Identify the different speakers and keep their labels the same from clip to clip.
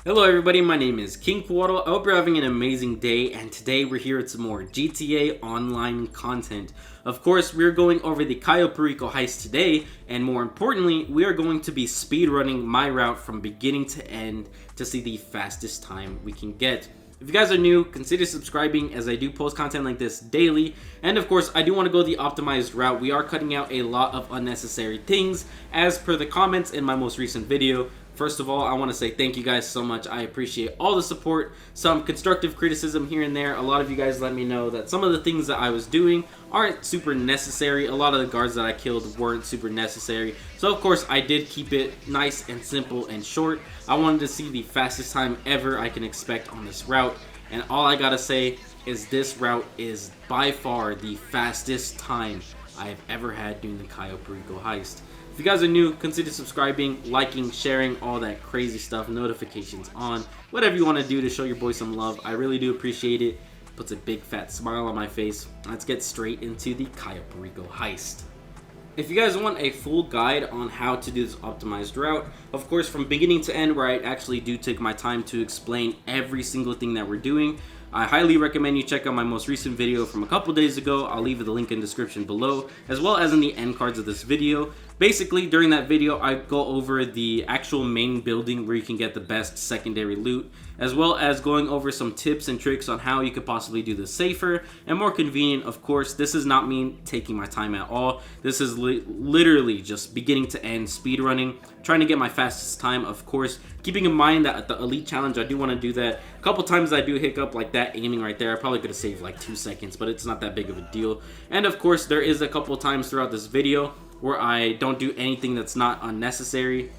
Speaker 1: Hello everybody, my name is King Quaddle. I hope you're having an amazing day, and today we're here with some more GTA Online content. Of course, we're going over the Cayo Perico heist today, and more importantly, we are going to be speedrunning my route from beginning to end to see the fastest time we can get. If you guys are new, consider subscribing as I do post content like this daily. And of course, I do want to go the optimized route. We are cutting out a lot of unnecessary things as per the comments in my most recent video. First of all, I want to say thank you guys so much. I appreciate all the support, some constructive criticism here and there. A lot of you guys let me know that some of the things that I was doing aren't super necessary. A lot of the guards that I killed weren't super necessary. So of course, I did keep it nice and simple and short. I wanted to see the fastest time ever I can expect on this route. And all I gotta say is this route is by far the fastest time I have ever had doing the Cayo Perico heist. If you guys are new, consider subscribing, liking, sharing, all that crazy stuff, notifications on, whatever you want to do to show your boy some love. I really do appreciate it. Puts a big fat smile on my face. Let's get straight into the Cayo Perico heist. If you guys want a full guide on how to do this optimized route, of course from beginning to end, where I actually do take my time to explain every single thing that we're doing, I highly recommend you check out my most recent video from a couple days ago. I'll leave the link in the description below, as well as in the end cards of this video. Basically, during that video, I go over the actual main building where you can get the best secondary loot, as well as going over some tips and tricks on how you could possibly do this safer and more convenient. Of course, this is not me taking my time at all. This is literally just beginning to end speedrunning, trying to get my fastest time, of course, keeping in mind that at the Elite Challenge, I do want to do that. A couple times I do hiccup like that aiming right there. I probably could have saved like 2 seconds, but it's not that big of a deal. And of course, there is a couple times throughout this video where I don't do anything that's not unnecessary.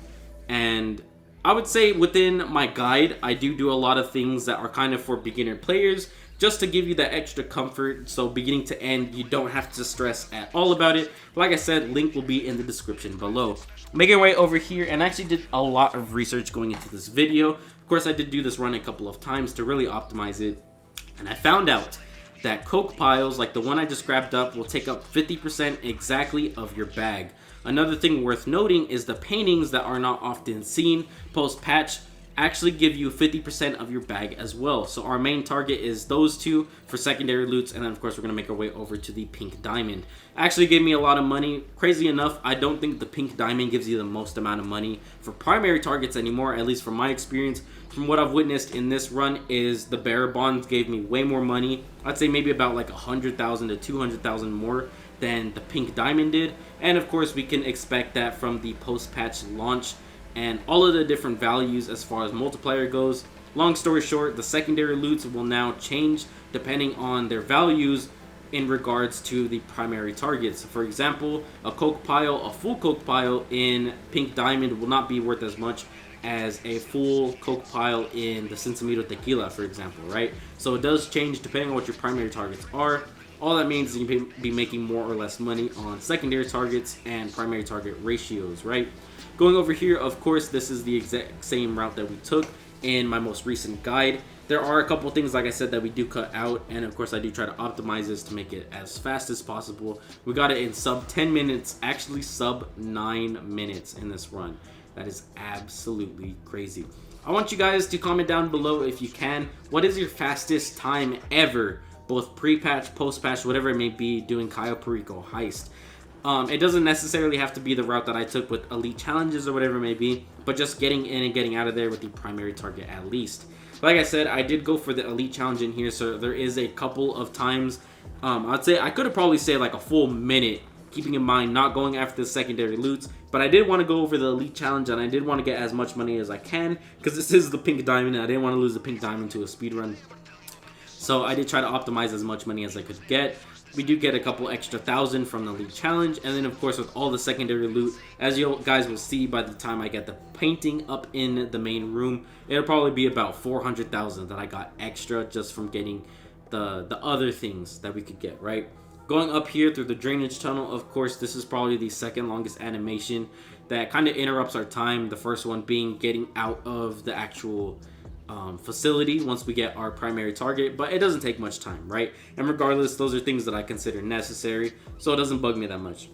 Speaker 1: And I would say within my guide, I do a lot of things that are kind of for beginner players, just to give you that extra comfort, so beginning to end, you don't have to stress at all about it. Like I said, link will be in the description below. Making my way over here, and I actually did a lot of research going into this video. Of course, I did do this run a couple of times to really optimize it, and I found out that coke piles, like the one I just grabbed up, will take up 50% exactly of your bag. Another thing worth noting is the paintings that are not often seen post-patch actually give you 50% of your bag as well. So our main target is those two for secondary loots, and then of course we're going to make our way over to the pink diamond. Actually gave me a lot of money. Crazy enough, I don't think the pink diamond gives you the most amount of money for primary targets anymore, at least from my experience. From what I've witnessed in this run is the bearer bonds gave me way more money. I'd say maybe about like 100,000 to 200,000 more than the pink diamond did. And of course we can expect that from the post-patch launch and all of the different values as far as multiplier goes. Long story short, the secondary loots will now change depending on their values in regards to the primary targets. For example, a coke pile, a full coke pile in pink diamond will not be worth as much as a full coke pile in the Sensimito tequila, for example, right? So it does change depending on what your primary targets are. All that means is you can be making more or less money on secondary targets and primary target ratios, right? Going over here, of course, this is the exact same route that we took in my most recent guide. There are a couple things, like I said, that we do cut out, and of course I do try to optimize this to make it as fast as possible. We got it in sub 10 minutes, actually sub 9 minutes in this run. That is absolutely crazy. I want you guys to comment down below if you can. What is your fastest time ever, both pre-patch, post-patch, whatever it may be, doing Cayo Perico heist? It doesn't necessarily have to be the route that I took with Elite Challenges or whatever it may be, but just getting in and getting out of there with the primary target at least. Like I said, I did go for the Elite Challenge in here, so there is a couple of times. I'd say I could have probably saved like a full minute, keeping in mind not going after the secondary loots, but I did want to go over the Elite Challenge, and I did want to get as much money as I can, because this is the pink diamond, and I didn't want to lose the pink diamond to a speedrun. So I did try to optimize as much money as I could get. We do get a couple extra thousand from the Elite Challenge, and then of course with all the secondary loot, as you guys will see by the time I get the painting up in the main room, it'll probably be about 400,000 that I got extra just from getting the other things that we could get, right? Going up here through the drainage tunnel, of course, this is probably the second longest animation that kind of interrupts our time. The first one being getting out of the actual facility once we get our primary target, but it doesn't take much time, right? And regardless, those are things that I consider necessary, so it doesn't bug me that much.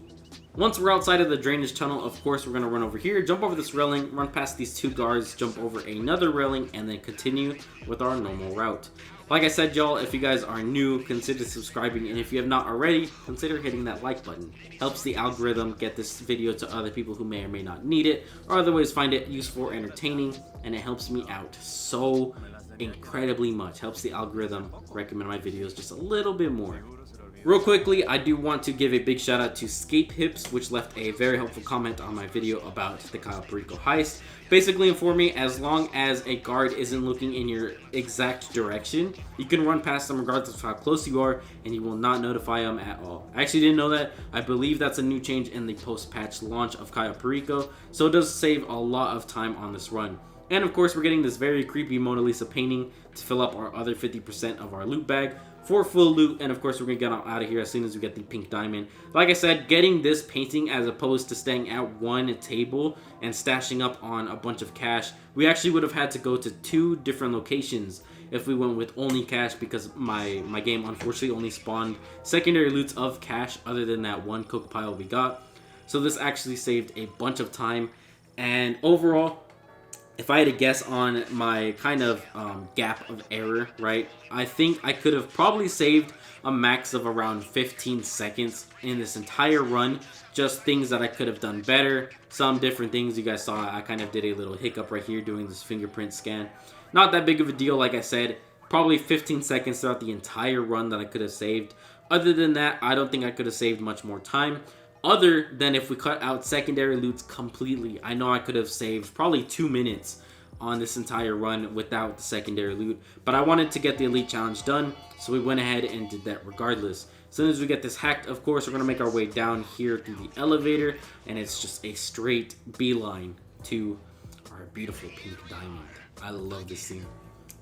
Speaker 1: Once we're outside of the drainage tunnel, of course, we're going to run over here, jump over this railing, run past these 2 guards, jump over another railing, and then continue with our normal route. Like I said, y'all, if you guys are new, consider subscribing, and if you have not already, consider hitting that like button. Helps the algorithm get this video to other people who may or may not need it, or otherwise find it useful or entertaining, and it helps me out so incredibly much. Helps the algorithm recommend my videos just a little bit more. Real quickly, I do want to give a big shout out to Scape Hips, which left a very helpful comment on my video about the Cayo Perico heist. Basically informed me, as long as a guard isn't looking in your exact direction, you can run past them regardless of how close you are, and you will not notify them at all. I actually didn't know that. I believe that's a new change in the post-patch launch of Cayo Perico, so it does save a lot of time on this run. And of course, we're getting this very creepy Mona Lisa painting to fill up our other 50% of our loot bag for full loot, and of course we're gonna get out of here as soon as we get the pink diamond. Like I said, getting this painting as opposed to staying at one table and stashing up on a bunch of cash, we actually would have had to go to 2 different locations if we went with only cash, because my game unfortunately only spawned secondary loots of cash other than that 1 cook pile we got. So this actually saved a bunch of time, and overall, if I had to guess on my kind of gap of error, right, I think I could have probably saved a max of around 15 seconds in this entire run. Just things that I could have done better. Some different things you guys saw. I kind of did a little hiccup right here doing this fingerprint scan. Not that big of a deal, like I said. Probably 15 seconds throughout the entire run that I could have saved. Other than that, I don't think I could have saved much more time. Other than if we cut out secondary loots completely. I know I could have saved probably 2 minutes on this entire run without the secondary loot, but I wanted to get the elite challenge done, so we went ahead and did that regardless. As soon as we get this hacked, of course, we're going to make our way down here through the elevator, and it's just a straight beeline to our beautiful pink diamond. I love this scene.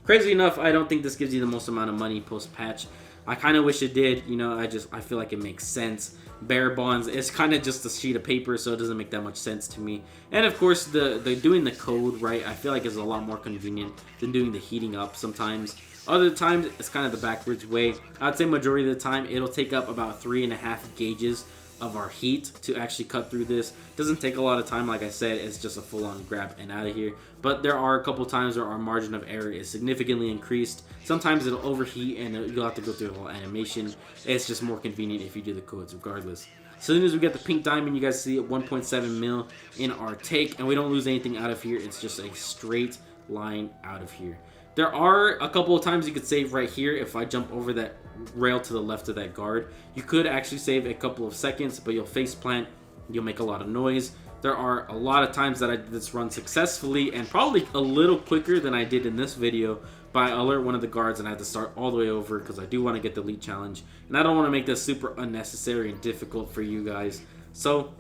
Speaker 1: Crazy enough, I don't think this gives you the most amount of money post-patch. I kind of wish it did, you know. I feel like it makes sense. Bearer bonds, it's kind of just a sheet of paper, so it doesn't make that much sense to me. And of course, the doing the code, right, I feel like is a lot more convenient than doing the heating up sometimes. Other times, it's kind of the backwards way. I'd say majority of the time, it'll take up about 3.5 gauges of our heat to actually cut through this. Doesn't take a lot of time, like I said. It's just a full-on grab and out of here. But there are a couple times where our margin of error is significantly increased. Sometimes it'll overheat and you'll have to go through the whole animation. It's just more convenient if you do the codes regardless. As soon as we get the pink diamond, you guys see it, 1.7 mil in our take, and we don't lose anything out of here. It's just a straight line out of here. There are a couple of times you could save right here. If I jump over that rail to the left of that guard, you could actually save a couple of seconds, but you'll face plant, you'll make a lot of noise. There are a lot of times that I did this run successfully and probably a little quicker than I did in this video, but I alert one of the guards and I had to start all the way over because I do want to get the elite challenge, and I don't want to make this super unnecessary and difficult for you guys. So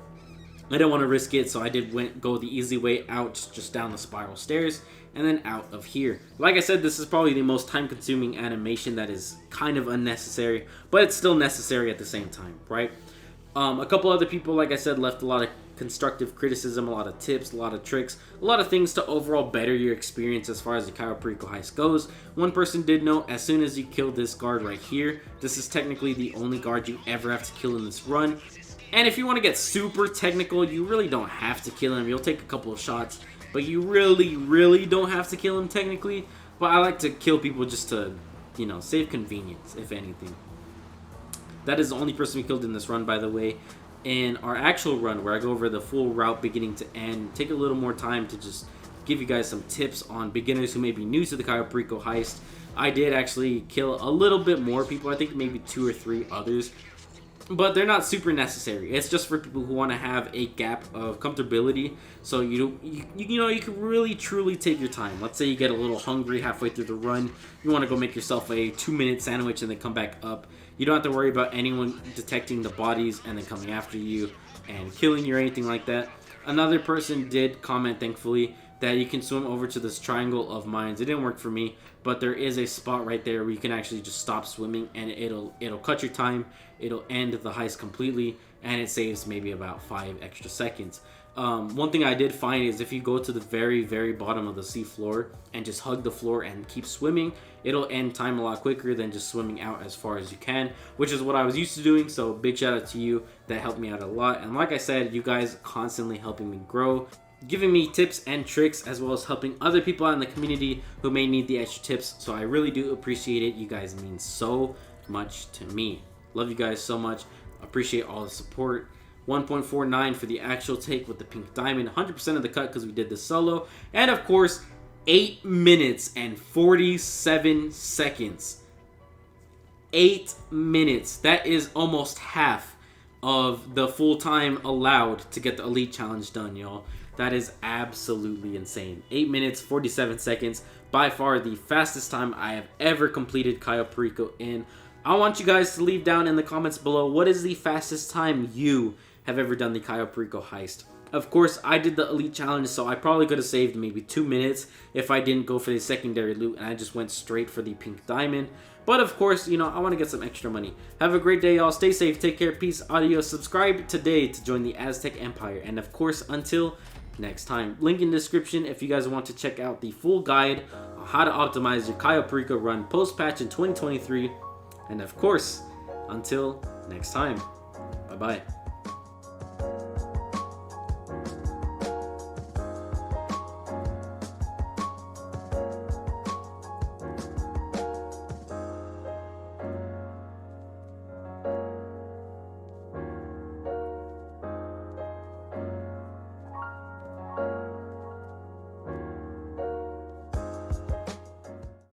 Speaker 1: I didn't want to risk it, so I did go the easy way out, just down the spiral stairs and then out of here. Like I said, this is probably the most time-consuming animation that is kind of unnecessary, but it's still necessary at the same time, right? A couple other people, like I said, left a lot of constructive criticism, a lot of tips, a lot of tricks, a lot of things to overall better your experience as far as the Cayo Perico heist goes. One person did note, as soon as you kill this guard right here, this is technically the only guard you ever have to kill in this run. And if you want to get super technical, you really don't have to kill him. You'll take a couple of shots, but you really don't have to kill him technically. But I like to kill people just to, you know, save convenience, if anything. That is the only person we killed in this run, by the way. In our actual run, where I go over the full route beginning to end, take a little more time to just give you guys some tips on beginners who may be new to the Cayo Perico heist. I did actually kill a little bit more people, I think maybe 2 or 3 others, but they're not super necessary. It's just for people who want to have a gap of comfortability, so you know, you can really truly take your time. Let's say you get a little hungry halfway through the run, you want to go make yourself a 2-minute sandwich and then come back up. You don't have to worry about anyone detecting the bodies and then coming after you and killing you or anything like that. Another person did comment, thankfully, that you can swim over to this triangle of mines. It didn't work for me, but there is a spot right there where you can actually just stop swimming, and it'll cut your time, it'll end the heist completely, and it saves maybe about 5 extra seconds. One thing I did find is if you go to the very bottom of the sea floor and just hug the floor and keep swimming, it'll end time a lot quicker than just swimming out as far as you can, which is what I was used to doing. So big shout out to you. That helped me out a lot. And like I said, you guys are constantly helping me grow, giving me tips and tricks, as well as helping other people out in the community who may need the extra tips. So I really do appreciate it. You guys mean so much to me. Love you guys so much. Appreciate all the support. 1.49 for the actual take with the pink diamond, 100% of the cut because we did the solo, and of course 8 minutes and 47 seconds. 8 minutes. That is almost half of the full time allowed to get the elite challenge done, y'all. That is absolutely insane. 8 minutes 47 seconds, by far the fastest time I have ever completed Cayo Perico in. I want you guys to leave down in the comments below, what is the fastest time you have ever done the Cayo Perico heist? Of course, I did the elite challenge, so I probably could have saved maybe 2 minutes if I didn't go for the secondary loot and I just went straight for the pink diamond. But of course, you know, I want to get some extra money. Have a great day, y'all. Stay safe, take care, peace, adios. Subscribe today to join the Aztec Empire. And of course, until next time, link in the description if you guys want to check out the full guide on how to optimize your Cayo Perico run post-patch in 2023. And of course, until next time, bye-bye.